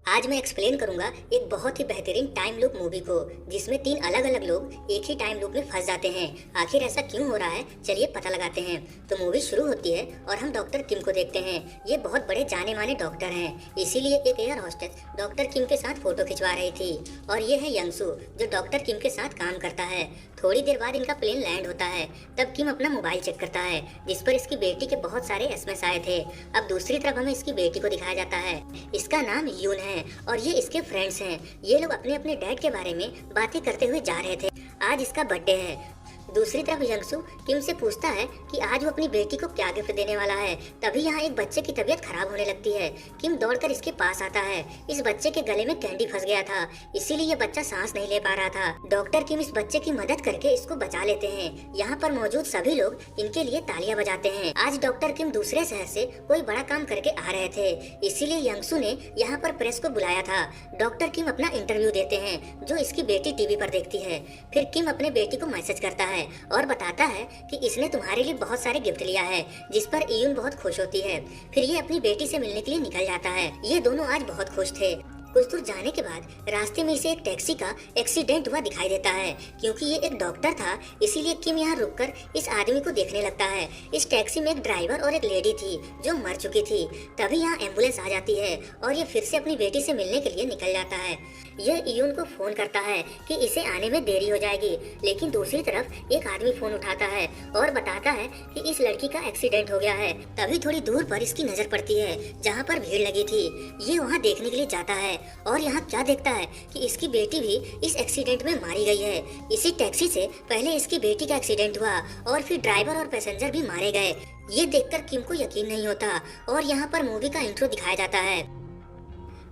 आज मैं एक्सप्लेन करूंगा एक बहुत ही बेहतरीन टाइम लूप मूवी को, जिसमें तीन अलग अलग लोग एक ही टाइम लूप में फंस जाते हैं। आखिर ऐसा क्यों हो रहा है, चलिए पता लगाते हैं। तो मूवी शुरू होती है और हम डॉक्टर किम को देखते हैं। ये बहुत बड़े जाने माने डॉक्टर हैं, इसीलिए एक एयर होस्टेस डॉक्टर किम के साथ फोटो खिंचवा रही थी। और ये है यंगसू, जो डॉक्टर किम के साथ काम करता है। थोड़ी देर बाद इनका प्लेन लैंड होता है। तब किम अपना मोबाइल चेक करता है, जिस पर इसकी बेटी के बहुत सारे एसएमएस आए थे। अब दूसरी तरफ हमें इसकी बेटी को दिखाया जाता है। इसका नाम यून है और ये इसके फ्रेंड्स हैं। ये लोग अपने अपने डैड के बारे में बातें करते हुए जा रहे थे। आज इसका बर्थडे है। दूसरी तरफ यंगसू किम से पूछता है कि आज वो अपनी बेटी को क्या गिफ्ट देने वाला है। तभी यहाँ एक बच्चे की तबीयत खराब होने लगती है। किम दौड़कर इसके पास आता है। इस बच्चे के गले में कैंडी फंस गया था, इसीलिए ये बच्चा सांस नहीं ले पा रहा था। डॉक्टर किम इस बच्चे की मदद करके इसको बचा लेते हैं। यहाँ पर मौजूद सभी लोग इनके लिए तालियां बजाते हैं। आज डॉक्टर किम दूसरे शहर से कोई बड़ा काम करके आ रहे थे, इसीलिए यंगसू ने यहाँ पर प्रेस को बुलाया था। डॉक्टर किम अपना इंटरव्यू देते हैं, जो इसकी बेटी टीवी पर देखती है। फिर किम अपने बेटी को मैसेज करता है और बताता है कि इसने तुम्हारे लिए बहुत सारे गिफ्ट लिया है, जिस पर ईयून बहुत खुश होती है। फिर ये अपनी बेटी से मिलने के लिए निकल जाता है। ये दोनों आज बहुत खुश थे। कुछ दूर जाने के बाद रास्ते में इसे एक टैक्सी का एक्सीडेंट हुआ दिखाई देता है। क्योंकि ये एक डॉक्टर था, इसीलिए किम यहाँ रुककर इस आदमी को देखने लगता है। इस टैक्सी में एक ड्राइवर और एक लेडी थी जो मर चुकी थी। तभी यहाँ एम्बुलेंस आ जाती है और ये फिर से अपनी बेटी से मिलने के लिए निकल जाता है। ये ईयून को फोन करता है कि इसे आने में देरी हो जाएगी, लेकिन दूसरी तरफ एक आदमी फोन उठाता है और बताता है कि इस लड़की का एक्सीडेंट हो गया है। तभी थोड़ी दूर पर इसकी नजर पड़ती है, जहाँ पर भीड़ लगी थी। ये वहाँ देखने के लिए जाता है और यहाँ क्या देखता है कि इसकी बेटी भी इस एक्सीडेंट में मारी गई है। इसी टैक्सी से पहले इसकी बेटी का एक्सीडेंट हुआ और फिर ड्राइवर और पैसेंजर भी मारे गए। ये देखकर किम को यकीन नहीं होता और यहाँ पर मूवी का इंट्रो दिखाया जाता है।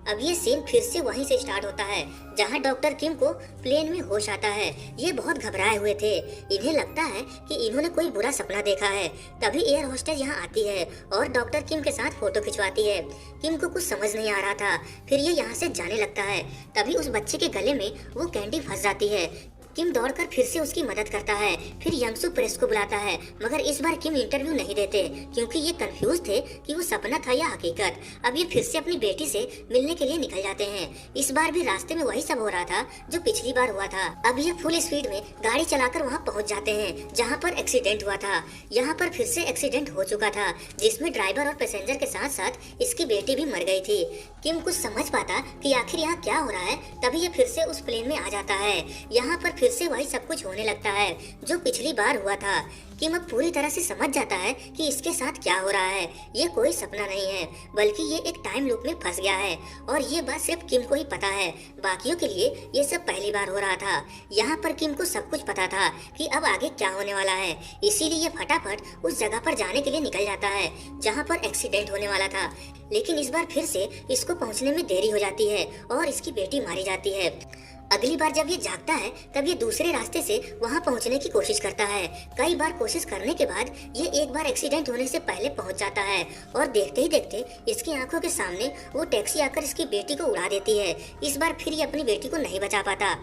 अब ये सीन फिर से वहीं से स्टार्ट होता है, जहां डॉक्टर किम को प्लेन में होश आता है। ये बहुत घबराए हुए थे। इन्हें लगता है कि इन्होंने कोई बुरा सपना देखा है। तभी एयर होस्टेस यहाँ आती है और डॉक्टर किम के साथ फोटो खिंचवाती है। किम को कुछ समझ नहीं आ रहा था। फिर ये यहाँ से जाने लगता है। तभी उस बच्चे के गले में वो कैंडी फंस जाती है। किम दौड़कर फिर से उसकी मदद करता है। फिर यंगसू प्रेस को बुलाता है, मगर इस बार किम इंटरव्यू नहीं देते, क्योंकि ये कंफ्यूज थे कि वो सपना था या हकीकत। अब ये फिर से अपनी बेटी से मिलने के लिए निकल जाते हैं। इस बार भी रास्ते में वही सब हो रहा था जो पिछली बार हुआ था। अब ये फुल स्पीड में गाड़ी चलाकर वहाँ पहुँच जाते हैं जहाँ पर एक्सीडेंट हुआ था। यहाँ पर फिर से एक्सीडेंट हो चुका था, जिसमें ड्राइवर और पैसेंजर के साथ साथ इसकी बेटी भी मर गई थी। किम कुछ समझ पाता कि आखिर यहाँ क्या हो रहा है, तभी ये फिर से उस प्लेन में आ जाता है। यहाँ पर फिर से वही सब कुछ होने लगता है जो पिछली बार हुआ था। किम अब पूरी तरह से समझ जाता है कि इसके साथ क्या हो रहा है। ये कोई सपना नहीं है, बल्कि ये एक टाइम लूप में फंस गया है। और ये बात सिर्फ किम को ही पता है, बाकियों के लिए ये सब पहली बार हो रहा था। यहाँ पर किम को सब कुछ पता था कि अब आगे क्या होने वाला है, इसीलिए ये फटाफट उस जगह पर जाने के लिए निकल जाता है जहाँ पर एक्सीडेंट होने वाला था। लेकिन इस बार फिर से इसको पहुँचने में देरी हो जाती है और इसकी बेटी मारी जाती है। अगली बार जब ये जागता है, तब ये दूसरे रास्ते से वहाँ पहुँचने की कोशिश करता है। कई बार कोशिश करने के बाद ये एक बार एक्सीडेंट होने से पहले पहुँच जाता है और देखते ही देखते इसकी आंखों के सामने वो टैक्सी आकर इसकी बेटी को उड़ा देती है। इस बार फिर ये अपनी बेटी को नहीं बचा पाता।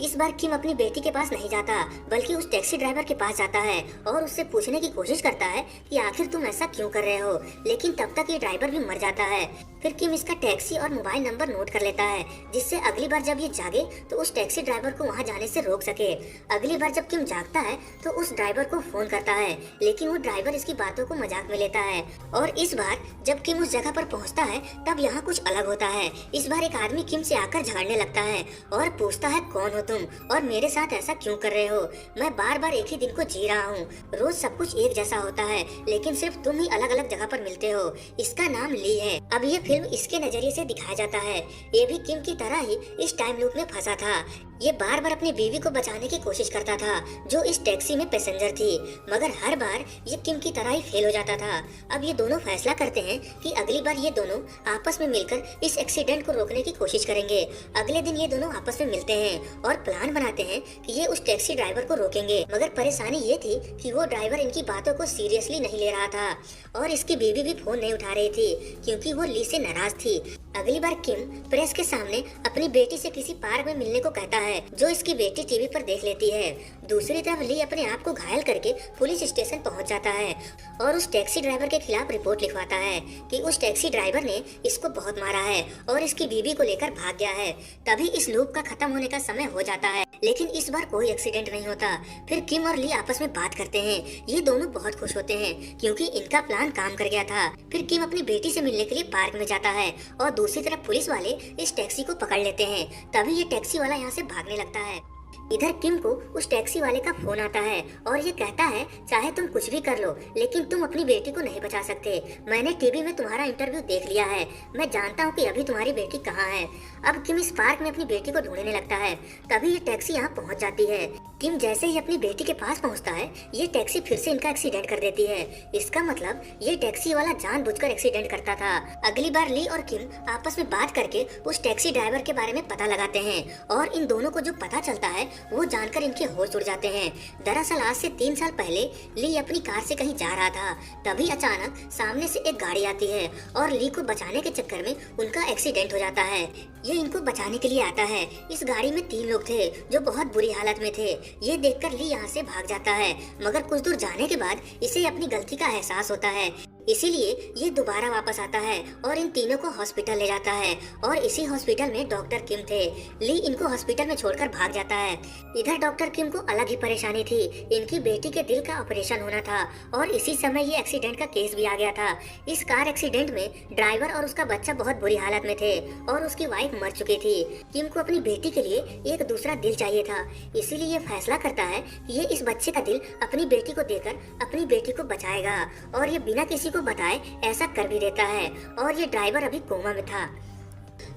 इस बार किम अपनी बेटी के पास नहीं जाता, बल्कि उस टैक्सी ड्राइवर के पास जाता है और उससे पूछने की कोशिश करता है कि आखिर तुम ऐसा क्यों कर रहे हो। लेकिन तब तक ये ड्राइवर भी मर जाता है। फिर किम इसका टैक्सी और मोबाइल नंबर नोट कर लेता है, जिससे अगली बार जब ये जागे तो उस टैक्सी ड्राइवर को वहाँ जाने से रोक सके। अगली बार जब किम जागता है तो उस ड्राइवर को फोन करता है, लेकिन वो ड्राइवर इसकी बातों को मजाक में लेता है। और इस बार जब किम उस जगह पर पहुँचता है, तब यहाँ कुछ अलग होता है। इस बार एक आदमी किम से आकर झगड़ने लगता है और पूछता है, कौन हो तुम और मेरे साथ ऐसा क्यों कर रहे हो? मैं बार बार एक ही दिन को जी रहा हूँ। रोज सब कुछ एक जैसा होता है, लेकिन सिर्फ तुम ही अलग अलग जगह पर मिलते हो। इसका नाम ली है। अब ये फिल्म इसके नजरिए से दिखाया जाता है। ये भी किम की तरह ही इस टाइम लूप में फंसा था। ये बार बार अपनी बीवी को बचाने की कोशिश करता था, जो इस टैक्सी में पैसेंजर थी, मगर हर बार ये किम की तरह ही फेल हो जाता था। अब ये दोनों फैसला करते हैं कि अगली बार ये दोनों आपस में मिलकर इस एक्सीडेंट को रोकने की कोशिश करेंगे। अगले दिन ये दोनों आपस में मिलते हैं और प्लान बनाते हैं कि ये उस टैक्सी ड्राइवर को रोकेंगे। मगर परेशानी ये थी कि वो ड्राइवर इनकी बातों को सीरियसली नहीं ले रहा था और इसकी बीवी भी फोन नहीं उठा रही थी, क्योंकि वो ली से नाराज थी। अगली बार किम प्रेस के सामने अपनी बेटी से किसी पार्क में मिलने को कहता है, जो इसकी बेटी टीवी पर देख लेती है। दूसरी तरफ ली अपने आप को घायल करके पुलिस स्टेशन पहुंच जाता है और उस टैक्सी ड्राइवर के खिलाफ रिपोर्ट लिखवाता है कि उस टैक्सी ड्राइवर ने इसको बहुत मारा है और इसकी बीवी को लेकर भाग गया है। तभी इस लूप का खत्म होने का समय हो जाता है, लेकिन इस बार कोई एक्सीडेंट नहीं होता। फिर किम और ली आपस में बात करते हैं। ये दोनों बहुत खुश होते हैं क्योंकि इनका प्लान काम कर गया था। फिर किम अपनी बेटी से मिलने के लिए पार्क में जाता है और दूसरी तरफ पुलिस वाले इस टैक्सी को पकड़ लेते हैं। तभी ये टैक्सी वाला यहाँ से भागने लगता है। इधर किम को उस टैक्सी वाले का फोन आता है और ये कहता है, चाहे तुम कुछ भी कर लो लेकिन तुम अपनी बेटी को नहीं बचा सकते। मैंने टीवी में तुम्हारा इंटरव्यू देख लिया है, मैं जानता हूँ कि अभी तुम्हारी बेटी कहाँ है। अब किम इस पार्क में अपनी बेटी को ढूंढने लगता है। तभी ये टैक्सी यहाँ पहुँच जाती है। किम जैसे ही अपनी बेटी के पास पहुँचता है, ये टैक्सी फिर से इनका एक्सीडेंट कर देती है। इसका मतलब ये टैक्सी वाला जानबूझकर एक्सीडेंट करता था। अगली बार ली और किम आपस में बात करके उस टैक्सी ड्राइवर के बारे में पता लगाते हैं और इन दोनों को जो पता चलता है वो जानकर इनके होश उड़ जाते हैं। दरअसल आज से 3 साल पहले ली अपनी कार से कहीं जा रहा था। तभी अचानक सामने से एक गाड़ी आती है और ली को बचाने के चक्कर में उनका एक्सीडेंट हो जाता है। ये इनको बचाने के लिए आता है। इस गाड़ी में 3 लोग थे जो बहुत बुरी हालत में थे। ये देखकर ली यहाँ से भाग जाता है, मगर कुछ दूर जाने के बाद इसे अपनी गलती का एहसास होता है। इसीलिए ये दोबारा वापस आता है और इन तीनों को हॉस्पिटल ले जाता है और इसी हॉस्पिटल में डॉक्टर किम थे। ली इनको हॉस्पिटल में छोड़कर भाग जाता है। इधर डॉक्टर किम को अलग ही परेशानी थी। इनकी बेटी के दिल का ऑपरेशन होना था और इसी समय ये एक्सीडेंट का केस भी आ गया था। इस कार एक्सीडेंट में ड्राइवर और उसका बच्चा बहुत बुरी हालत में थे और उसकी वाइफ मर चुकी थी। किम को अपनी बेटी के लिए एक दूसरा दिल चाहिए था, इसीलिए ये फैसला करता है कि ये इस बच्चे का दिल अपनी बेटी को देकर अपनी बेटी को बचाएगा और ये बिना किसी को बताए ऐसा कर भी देता है। और ये ड्राइवर अभी कोमा में था।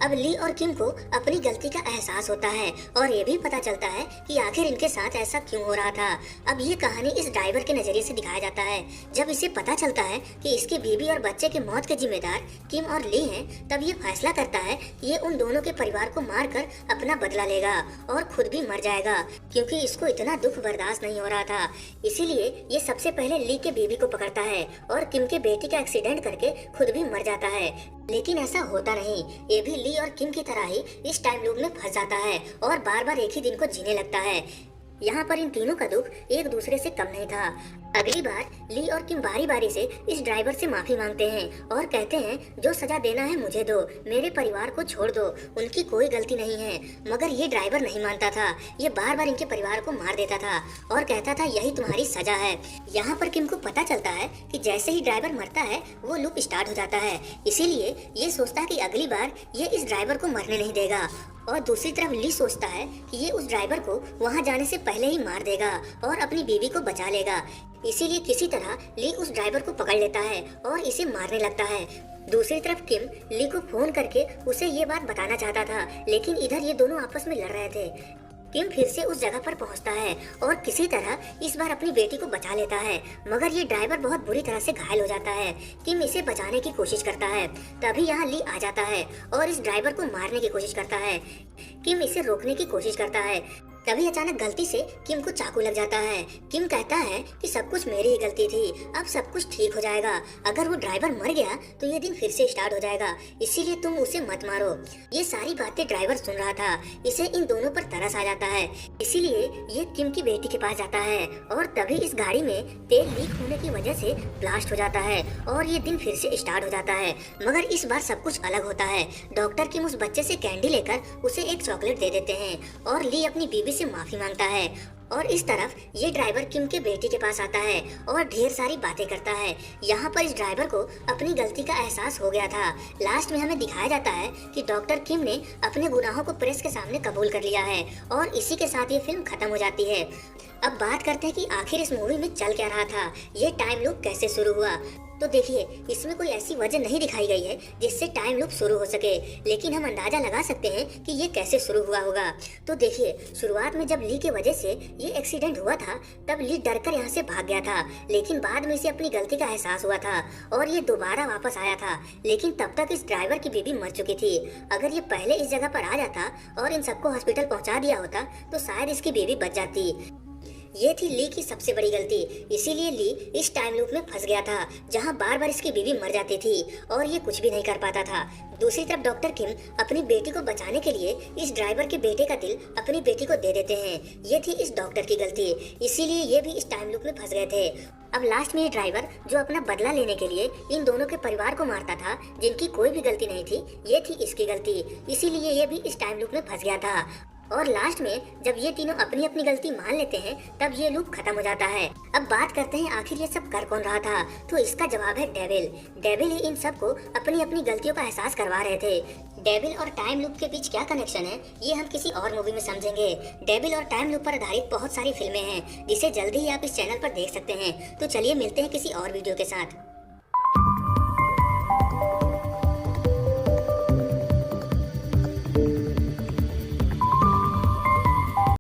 अब ली और किम को अपनी गलती का एहसास होता है और ये भी पता चलता है कि आखिर इनके साथ ऐसा क्यों हो रहा था। अब ये कहानी इस ड्राइवर के नजरिए से दिखाया जाता है। जब इसे पता चलता है कि इसकी बीवी और बच्चे की मौत के जिम्मेदार किम और ली हैं, तब ये फैसला करता है कि ये उन दोनों के परिवार को मारकर अपना बदला लेगा और खुद भी मर जाएगा, क्योंकि इसको इतना दुख बर्दाश्त नहीं हो रहा था। इसीलिए ये सबसे पहले ली के बीवी को पकड़ता है और किम के बेटी का एक्सीडेंट करके खुद भी मर जाता है। लेकिन ऐसा होता नहीं। ये भी ली और किम की तरह ही इस टाइम लूप में फंस जाता है और बार बार एक ही दिन को जीने लगता है। यहाँ पर इन तीनों का दुख एक दूसरे से कम नहीं था। अगली बार ली और किम बारी बारी से इस ड्राइवर से माफी मांगते हैं और कहते हैं, जो सजा देना है मुझे दो, मेरे परिवार को छोड़ दो, उनकी कोई गलती नहीं है। मगर ये ड्राइवर नहीं मानता था। ये बार बार इनके परिवार को मार देता था और कहता था यही तुम्हारी सजा है। यहाँ पर किम को पता चलता है कि जैसे ही ड्राइवर मरता है वो लूप स्टार्ट हो जाता है। इसीलिए ये सोचता है कि अगली बार ये इस ड्राइवर को मरने नहीं देगा। और दूसरी तरफ ली सोचता है कि ये उस ड्राइवर को वहां जाने से पहले ही मार देगा और अपनी बीवी को बचा लेगा। इसीलिए किसी तरह ली उस ड्राइवर को पकड़ लेता है और इसे मारने लगता है। दूसरी तरफ किम ली को फोन करके उसे ये बात बताना चाहता था, लेकिन इधर ये दोनों आपस में लड़ रहे थे। किम फिर से उस जगह पर पहुंचता है और किसी तरह इस बार अपनी बेटी को बचा लेता है, मगर ये ड्राइवर बहुत बुरी तरह से घायल हो जाता है। किम इसे बचाने की कोशिश करता है। तभी यहाँ ली आ जाता है और इस ड्राइवर को मारने की कोशिश करता है। किम इसे रोकने की कोशिश करता है। तभी अचानक गलती से किम को चाकू लग जाता है। किम कहता है कि सब कुछ मेरी ही गलती थी, अब सब कुछ ठीक हो जाएगा। अगर वो ड्राइवर मर गया तो ये दिन फिर से स्टार्ट हो जाएगा, इसीलिए तुम उसे मत मारो। ये सारी बातें ड्राइवर सुन रहा था। इसे इन दोनों पर तरस आ जाता है, इसीलिए ये किम की बेटी के पास जाता है और तभी इस गाड़ी में तेल लीक होने की वजह से ब्लास्ट हो जाता है और ये दिन फिर से स्टार्ट हो जाता है। मगर इस बार सब कुछ अलग होता है। डॉक्टर किम उस बच्चे से कैंडी लेकर उसे एक चॉकलेट दे देते हैं और ली अपनी बीवी से माफी मांगता है। और इस तरफ ये ड्राइवर किम के बेटी के पास आता है और ढेर सारी बातें करता है। यहाँ पर इस ड्राइवर को अपनी गलती का एहसास हो गया था। लास्ट में हमें दिखाया जाता है कि डॉक्टर किम ने अपने गुनाहों को प्रेस के सामने कबूल कर लिया है और इसी के साथ ये फिल्म खत्म हो जाती है। अब बात करते हैं कि आखिर इस मूवी में चल क्या रहा था, ये टाइम लूप कैसे शुरू हुआ। तो देखिए, इसमें कोई ऐसी वजह नहीं दिखाई गई है जिससे टाइम लूप शुरू हो सके, लेकिन हम अंदाजा लगा सकते हैं कि ये कैसे शुरू हुआ होगा। तो देखिए, शुरुआत में जब ली के वजह से ये एक्सीडेंट हुआ था, तब ली डरकर यहाँ से भाग गया था, लेकिन बाद में इसे अपनी गलती का एहसास हुआ था और ये दोबारा वापस आया था। लेकिन तब तक इस ड्राइवर की बीवी मर चुकी थी। अगर ये पहले इस जगह पर आ जाता और इन सबको हॉस्पिटल पहुँचा दिया होता तो शायद इसकी बीवी बच जाती। ये थी ली की सबसे बड़ी गलती। इसीलिए ली इस टाइम लूप में फंस गया था जहाँ बार बार इसकी बीवी मर जाती थी और ये कुछ भी नहीं कर पाता था। दूसरी तरफ डॉक्टर किम अपनी बेटी को बचाने के लिए इस ड्राइवर के बेटे का दिल अपनी बेटी को दे देते हैं। ये थी इस डॉक्टर की गलती, इसीलिए ये भी इस टाइम लूप में फंस गए थे। अब लास्ट में ये ड्राइवर जो अपना बदला लेने के लिए इन दोनों के परिवार को मारता था, जिनकी कोई भी गलती नहीं थी, ये थी इसकी गलती, इसीलिए ये भी इस टाइम लूप में फंस गया था। और लास्ट में जब ये तीनों अपनी अपनी गलती मान लेते हैं तब ये लूप खत्म हो जाता है। अब बात करते हैं आखिर ये सब कर कौन रहा था, तो इसका जवाब है डेविल। डेविल ही इन सबको अपनी अपनी गलतियों का एहसास करवा रहे थे। डेविल और टाइम लूप के बीच क्या कनेक्शन है ये हम किसी और मूवी में समझेंगे। डेविल और टाइम लूप पर आधारित बहुत सारी फिल्में हैं जिसे जल्दी ही आप इस चैनल पर देख सकते हैं। तो चलिए मिलते हैं किसी और वीडियो के साथ।